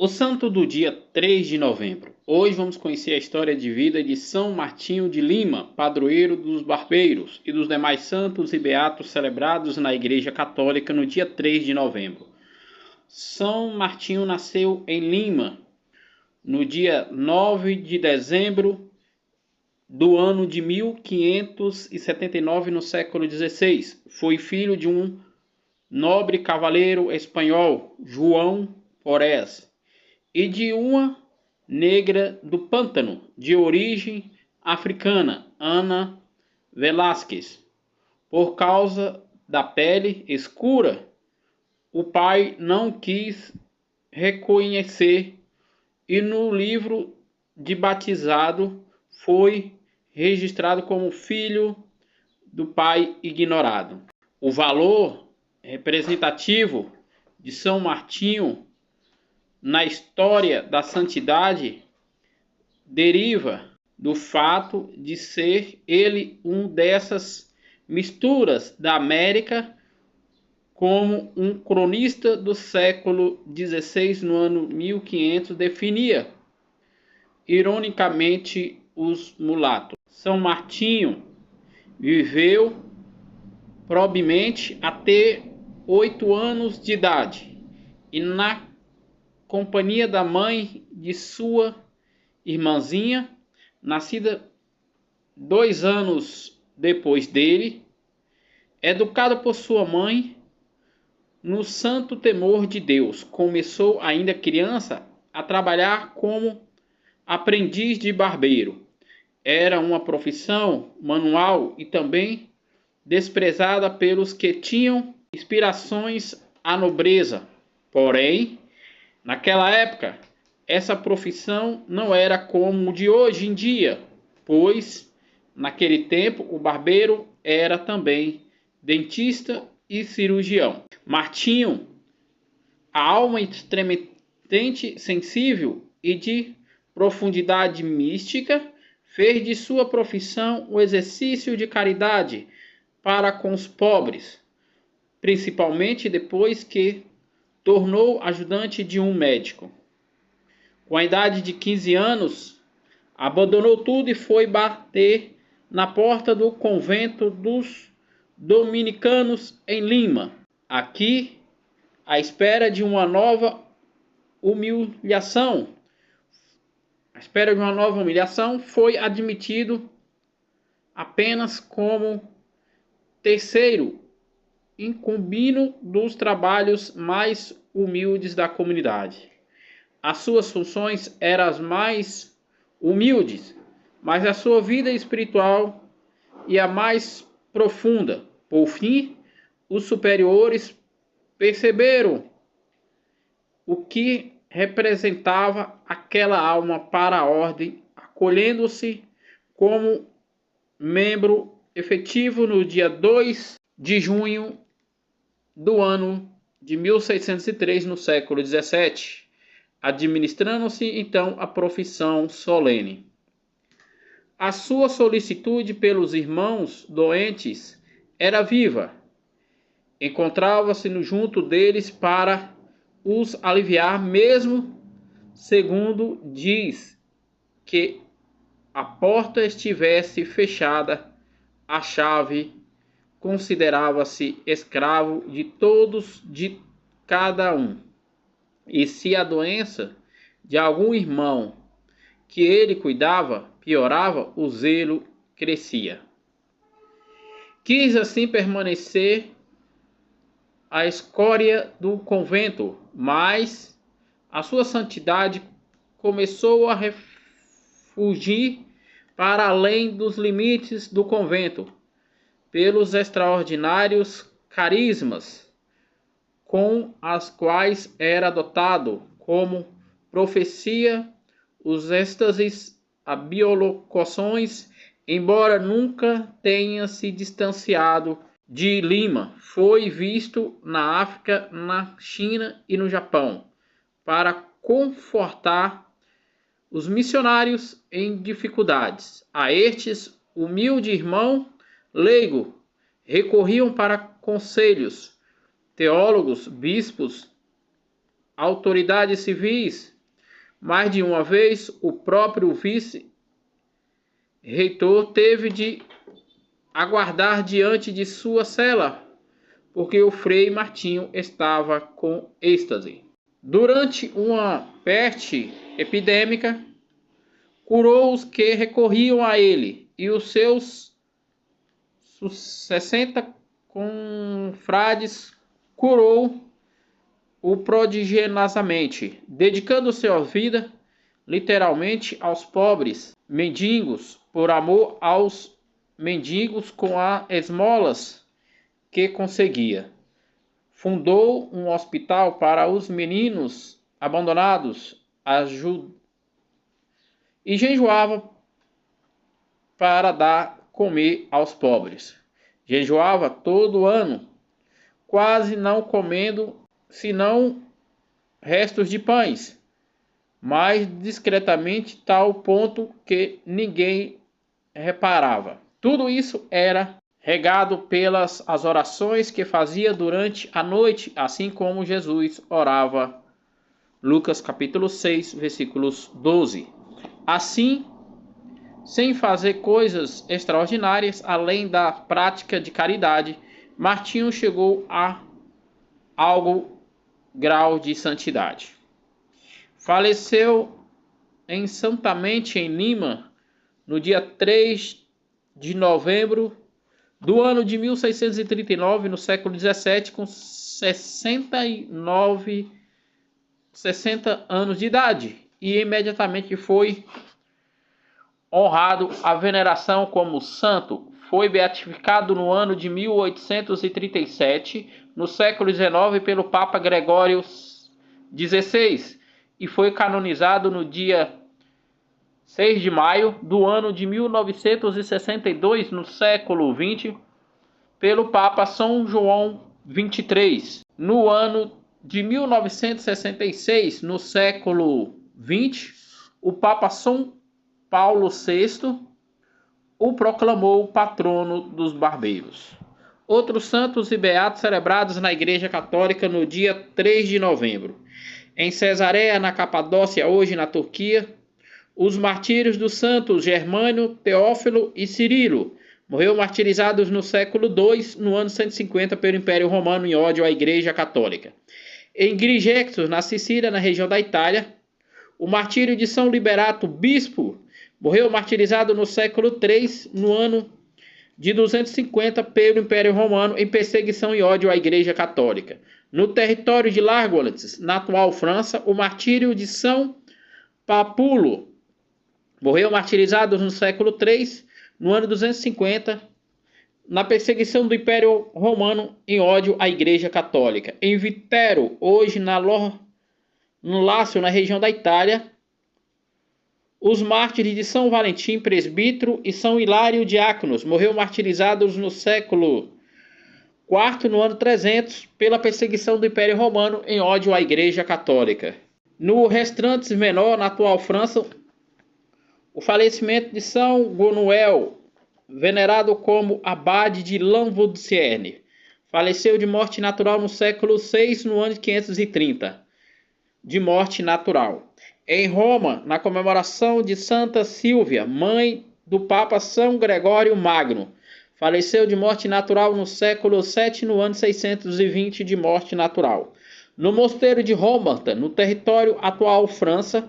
O santo do dia 3 de novembro. Hoje vamos conhecer a história de vida de São Martinho de Lima, padroeiro dos barbeiros e dos demais santos e beatos celebrados na Igreja Católica no dia 3 de novembro. São Martinho nasceu em Lima no dia 9 de dezembro do ano de 1579, no século XVI. Foi filho de um nobre cavaleiro espanhol, João Forés, e de uma negra do Pântano, de origem africana, Ana Velázquez. Por causa da pele escura, o pai não quis reconhecer e no livro de batizado foi registrado como filho do pai ignorado. O valor representativo de São Martinho na história da santidade deriva do fato de ser ele um dessas misturas da América, como um cronista do século XVI, no ano 1500, definia ironicamente os mulatos. São Martinho viveu probavelmente até 8 anos de idade e na companhia da mãe de sua irmãzinha, nascida 2 anos depois dele, educado por sua mãe no santo temor de Deus. Começou ainda criança a trabalhar como aprendiz de barbeiro. Era uma profissão manual e também desprezada pelos que tinham aspirações à nobreza. Porém, naquela época, essa profissão não era como de hoje em dia, pois naquele tempo o barbeiro era também dentista e cirurgião. Martinho, a alma extremamente sensível e de profundidade mística, fez de sua profissão o exercício de caridade para com os pobres, principalmente depois que tornou ajudante de um médico. Com a idade de 15 anos, abandonou tudo e foi bater na porta do convento dos dominicanos em Lima. Aqui, à espera de uma nova humilhação, foi admitido apenas como terceiro incumbido dos trabalhos mais humildes da comunidade. As suas funções eram as mais humildes, mas a sua vida espiritual e a mais profunda. Por fim, os superiores perceberam o que representava aquela alma para a ordem, acolhendo-se como membro efetivo no dia 2 de junho do ano de 1603, no século XVII, administrando-se então a profissão solene. A sua solicitude pelos irmãos doentes era viva. Encontrava-se junto deles para os aliviar, mesmo segundo diz que a porta estivesse fechada, a chave. Considerava-se escravo de todos, de cada um. E se a doença de algum irmão que ele cuidava piorava, o zelo crescia. Quis assim permanecer a escória do convento, mas a sua santidade começou a refugir para além dos limites do convento, pelos extraordinários carismas com as quais era dotado, como profecia, os êxtases, as bilocuções. Embora nunca tenha se distanciado de Lima, foi visto na África, na China e no Japão, para confortar os missionários em dificuldades. A estes, humilde irmão leigo, recorriam para conselhos, teólogos, bispos, autoridades civis. Mais de uma vez, o próprio vice-reitor teve de aguardar diante de sua cela, porque o Frei Martinho estava com êxtase. Durante uma peste epidêmica, curou os que recorriam a ele, e os seus 60 confrades curou o prodigiosamente, dedicando sua vida literalmente aos pobres mendigos, por amor aos mendigos com as esmolas que conseguia. Fundou um hospital para os meninos abandonados e jejuava para dar comer aos pobres. Jejuava todo ano, quase não comendo senão restos de pães, mas discretamente, tal ponto que ninguém reparava. Tudo isso era regado pelas as orações que fazia durante a noite, assim como Jesus orava. Lucas capítulo 6, versículos 12. Assim, sem fazer coisas extraordinárias, além da prática de caridade, Martinho chegou a algo grau de santidade. Faleceu em Santamente, em Lima, no dia 3 de novembro do ano de 1639, no século XVII, com 60 anos de idade, e imediatamente foi honrado a veneração como santo. Foi beatificado no ano de 1837, no século XIX, pelo Papa Gregório XVI, e foi canonizado no dia 6 de maio do ano de 1962, no século XX, pelo Papa São João XXIII. No ano de 1966, no século XX, o Papa São Paulo VI o proclamou patrono dos barbeiros. Outros santos e beatos celebrados na Igreja Católica no dia 3 de novembro. Em Cesareia, na Capadócia, hoje na Turquia, os martírios dos santos Germânio, Teófilo e Cirilo. Morreu martirizados no século II, no ano 150, pelo Império Romano em ódio à Igreja Católica. Em Grigexos, na Sicília, na região da Itália, o martírio de São Liberato, bispo, morreu martirizado no século III, no ano de 250, pelo Império Romano, em perseguição e ódio à Igreja Católica. No território de Largoles, na atual França, o martírio de São Papulo, morreu martirizado no século III, no ano 250, na perseguição do Império Romano em ódio à Igreja Católica. Em Vitero, hoje no Lácio, na região da Itália, os mártires de São Valentim, presbítero, e São Hilário, diáconos, morreu martirizados no século IV, no ano 300, pela perseguição do Império Romano em ódio à Igreja Católica. No Restrantes Menor, na atual França, o falecimento de São Gonuel, venerado como abade de Lanvaucierne, faleceu de morte natural no século VI, no ano de 530, de morte natural. Em Roma, na comemoração de Santa Sílvia, mãe do Papa São Gregório Magno, faleceu de morte natural no século VII, no ano 620, de morte natural. No mosteiro de Rombanta, no território atual França,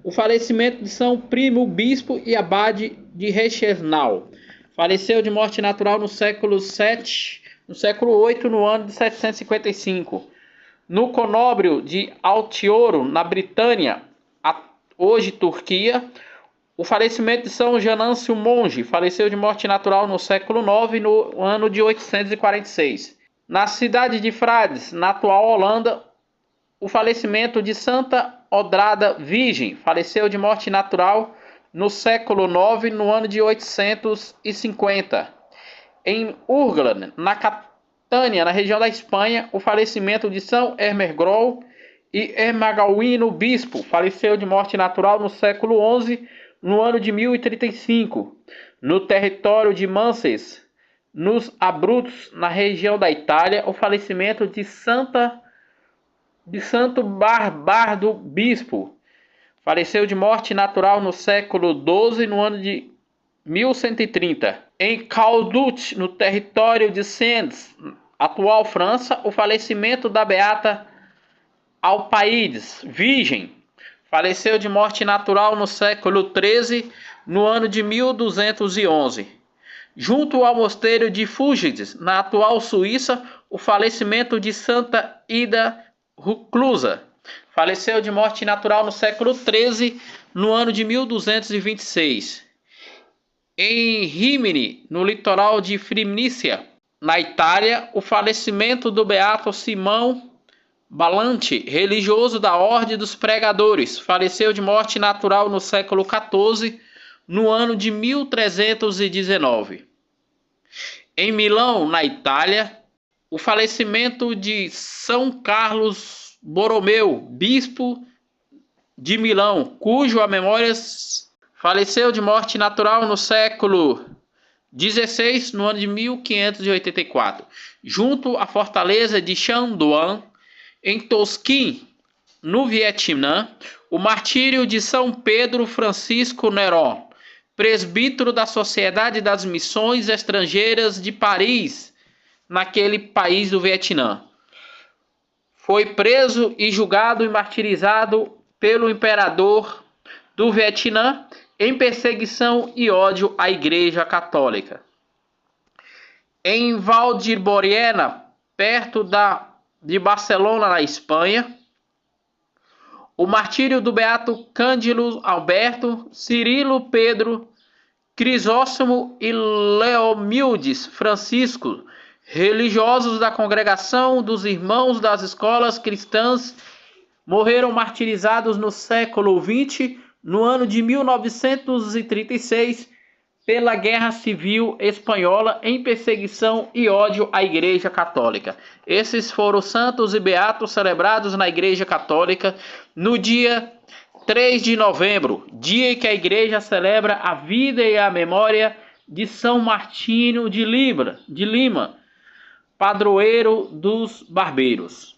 o falecimento de São Primo, bispo e abade de Reichenau, faleceu de morte natural no século VII, no século VIII, no ano de 755. No conóbrio de Altioro, na Britânia, hoje Turquia, o falecimento de São Janâncio Monge, faleceu de morte natural no século IX, no ano de 846. Na cidade de Frades, na atual Holanda, o falecimento de Santa Odrada Virgem, faleceu de morte natural no século IX, no ano de 850. Em Urgla, na Catânia, na região da Espanha, o falecimento de São Ermengarol e Ermagauino, bispo, faleceu de morte natural no século XI, no ano de 1035. No território de Manses, nos Abruzos, na região da Itália, o falecimento de Santa de Santo Barbardo Bispo. Faleceu de morte natural no século XII, no ano de 1130. Em Caldut, no território de Sens, atual França, o falecimento da beata Alpaídes, virgem. Faleceu de morte natural no século XIII, no ano de 1211. Junto ao mosteiro de Fugits, na atual Suíça, o falecimento de Santa Ida Reclusa. Faleceu de morte natural no século XIII, no ano de 1226. Em Rimini, no litoral de Frinícia, na Itália, o falecimento do beato Simão Balante, religioso da Ordem dos Pregadores. Faleceu de morte natural no século XIV, no ano de 1319. Em Milão, na Itália, o falecimento de São Carlos Borromeu, bispo de Milão, cujo a memória faleceu de morte natural no século XVI, no ano de 1584, junto à fortaleza de Chanduan, em Tosquim, no Vietnã. O martírio de São Pedro Francisco Neron, presbítero da Sociedade das Missões Estrangeiras de Paris, naquele país do Vietnã. Foi preso e julgado e martirizado pelo imperador do Vietnã em perseguição e ódio à Igreja Católica. Em Valdeboriana, perto de Barcelona, na Espanha, o martírio do beato Cândido Alberto, Cirilo Pedro, Crisóstomo e Leomildes Francisco, religiosos da Congregação dos Irmãos das Escolas Cristãs, morreram martirizados no século XX, no ano de 1936, pela Guerra Civil Espanhola, em perseguição e ódio à Igreja Católica. Esses foram os santos e beatos celebrados na Igreja Católica no dia 3 de novembro, dia em que a Igreja celebra a vida e a memória de São Martinho de Lima, padroeiro dos barbeiros.